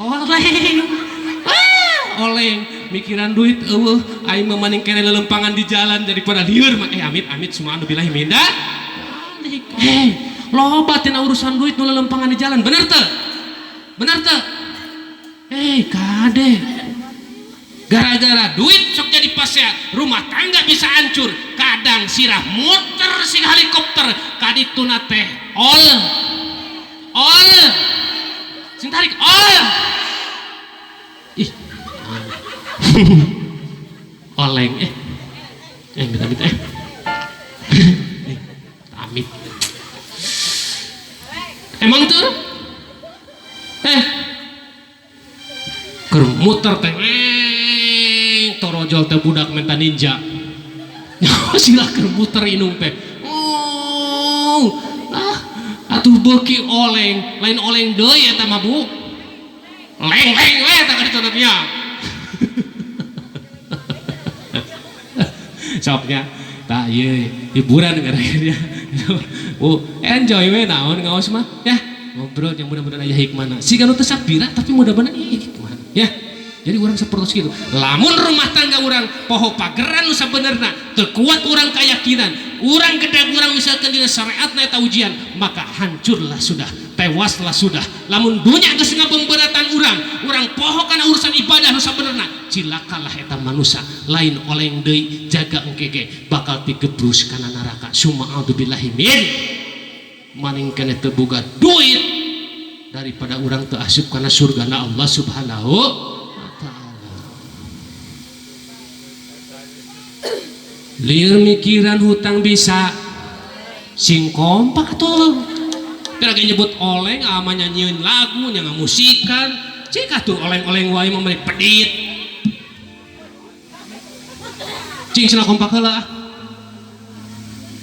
oleng. Oleng mikiran duit aing memaning kene lelempangan di jalan daripada lieur mah amit semua anu bilahi minda balik. Loba tina urusan duit nu lelempangan di jalan bener teu kade gara-gara duit sok jadi pasehat rumah tangga bisa hancur kadang sirah muter si helikopter kadituna teh ol sing tarik ih oleng amit amit emang tuh keur muter teh torojol teh budak menta ninja sila keur muter inung teh atuh beuki oleng lain oleng deui eta mah Bu leng we eta ka diconotnya sopnya tak hiburan gara-gara enjoy we naon ngaos mah ya ngobrol yang mudah-mudahan aya hikmahna si kanu teu sapira tapi mudah-mudahan hikmah ya jadi orang seperti itu lamun rumah tangga orang poho pageran nu sabenerna teu kuat orang keyakinan orang gedag orang misalkan dina syariatna eta ujian maka hancurlah sudah tewaslah sudah lamun dunya geus ngabembeuratan urang poho kana urusan ibadah nu sabenerna cilakalah eta manusia lain oleng deui jaga engke bakal digebrus kana neraka suma'udzubillahi min maning kene teu boga duit daripada urang teu asup kana surgana Allah Subhanahu wa taala. Lieur mikiran hutang bisa sing kompak tuh kira nyebut oleng ama nyanyiin lagu nya ngamusikan cik atuh oleng-oleng wae mah pedit cing cenah kompak heula.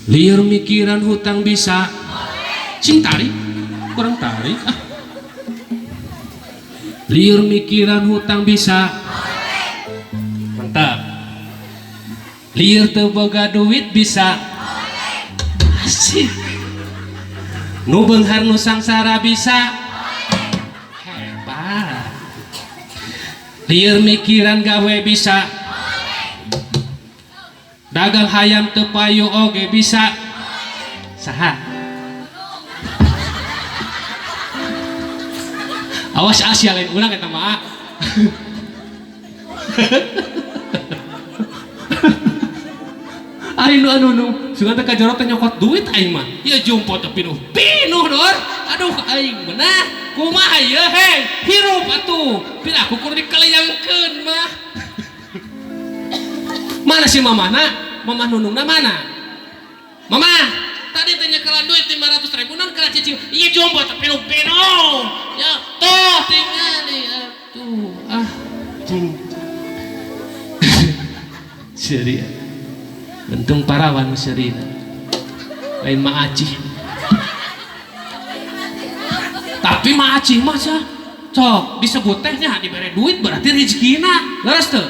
Lieur mikiran hutang bisa sing tarik kurang tarik lieur mikiran hutang bisa mantap. Lieur teu boga duit bisa asik nu beunghar nu sangsara bisa hebat. Lieur mikiran gawe bisa dagang hayam teu payu oge bisa saha awas Asia lain ulang eta mah ari nu anu sungan teh kajorot teh nyokot duit aing mah ya jompo teh pinuh dor aduh aing beunah kumaha ieu hirup atuh pila aku kudu dikaleyangkeun mah mana si mamana mamah nunungna mana mamah tadi tanya kelan duit 500.000 non kena cicing iya jompo tapi pinuh ya toh tingali atuh serius bentung parawan serina lain maacih tapi maacih masa cok disebut tehnya diberi duit berarti rezekina leres teu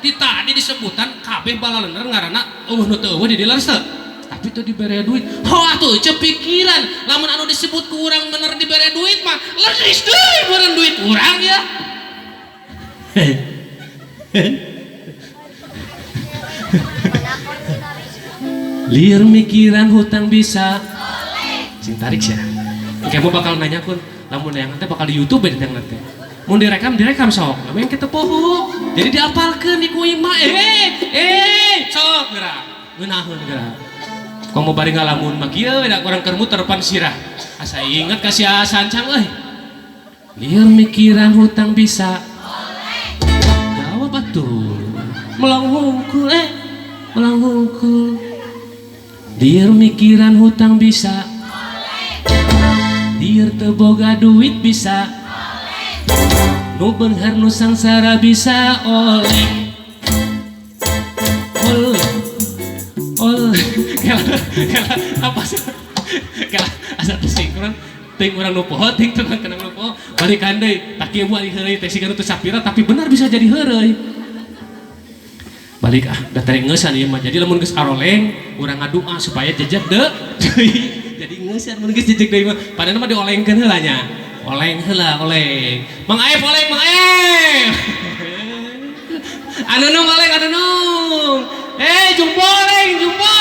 di tadi disebutan kabeh balaleuneur ngaranna nu teu eueuh di leres teu tapi teu diberi duit atuh cepikiran lamun anu disebut ku urang bener diberi duit mah leris deui beureun duit urang ya lieur mikiran hutang bisa sing tarik sia kamu bakal nanya kun lamun neangan teh bakal di YouTube ya ditengah teh mun direkam sok lamun kita poho jadi diapalkeun di ku imah sok geura ngeunaheun geura komo bari ngalamun mah kieu da urang keur muter pan sirah asa inget ka sia sancang euy lieur mikiran hutang bisa jawab atuh melang hungkul melang hungkul. Lieur mikiran hutang bisa lieur teu boga duit bisa nu beunghar nu sangsara bisa oleh apa sih kala asa tersinkron ting urang nu poho ting tenang kenang nu poho balikan deui tak kieu balik heureuy teh siga teu sapira tapi benar bisa jadi heureuy balik datang ngeusan ieu mah jadi lamun geus aroleng urang ngadua supaya jejeg deui jadi ngeusan mun geus jejeg deui mah padahal mah diolengkeun heula nya oleng heula oleng Mang Aep oleng Mang Aep anu nung oleng anu nung jumbo oleng jumbo